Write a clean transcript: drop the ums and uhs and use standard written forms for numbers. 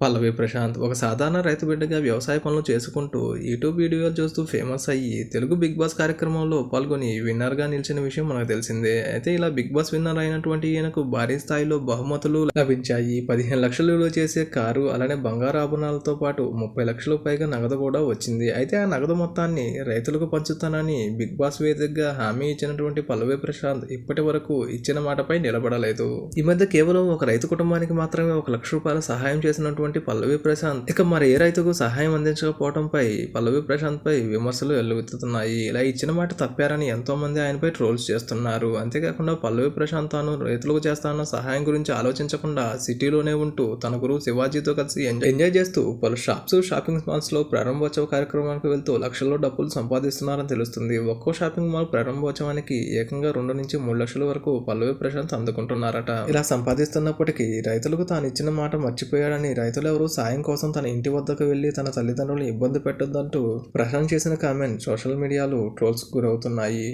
పల్లవి ప్రశాంత్ ఒక సాధారణ రైతు బిడ్డగా వ్యవసాయ పనులు చేసుకుంటూ యూట్యూబ్ వీడియోలు చూస్తూ ఫేమస్ అయ్యి తెలుగు బిగ్ బాస్ కార్యక్రమంలో పాల్గొని విన్నర్గా నిలిచిన విషయం మనకు తెలిసిందే. అయితే ఇలా బిగ్ బాస్ విన్నర్ అయినటువంటి ఈయనకు భారీ స్థాయిలో బహుమతులు లభించాయి. 15 లక్షలు విలువ చేసే కారు, అలానే బంగారు ఆభరణాలతో పాటు 30 లక్షలు పైగా నగదు కూడా వచ్చింది. అయితే ఆ నగదు మొత్తాన్ని రైతులకు పంచుతానని బిగ్ బాస్ వేదికగా హామీ ఇచ్చినటువంటి పల్లవి ప్రశాంత్ ఇప్పటి వరకు ఇచ్చిన మాటపై నిలబడలేదు. ఈ మధ్య కేవలం ఒక రైతు కుటుంబానికి మాత్రమే 1 లక్ష రూపాయల సహాయం చేసినటువంటి పల్లవి ప్రశాంత్ ఇక మరి ఏ రైతుకు సహాయం అందించకపోవడంపై పల్లవి ప్రశాంత్ పై విమర్శలు వెల్లువెత్తుతున్నాయి. ఇలా ఇచ్చిన మాట తప్పారని ఎంతో మంది ఆయనపై ట్రోల్స్ చేస్తున్నారు. అంతేకాకుండా పల్లవి ప్రశాంత్ తాను రైతులకు చేస్తాన్న సహాయం గురించి ఆలోచించకుండా సిటీలోనే ఉంటూ తన గురువు శివాజీతో కలిసి ఎంజాయ్ చేస్తూ పలు షాపింగ్ మాల్స్ లో ప్రారంభోత్సవ కార్యక్రమానికి వెళ్తూ లక్షల్లో డబ్బులు సంపాదిస్తున్నారని తెలుస్తుంది. ఒక్కో షాపింగ్ మాల్ ప్రారంభోత్సవానికి ఏకంగా 2 నుంచి 3 లక్షల వరకు పల్లవి ప్రశాంత్ అందుకుంటున్నారట. ఇలా సంపాదిస్తున్నప్పటికీ రైతులకు తాను ఇచ్చిన మాట మర్చిపోయాడని, రైతులెవరూ సాయం కోసం తన ఇంటి వద్దకు వెళ్లి తన తల్లిదండ్రులను ఇబ్బంది పెట్టొద్దంటూ ప్రశాంత్ చేసిన కామెంట్ సోషల్ మీడియాలో ట్రోల్స్ గురవుతున్నాయి.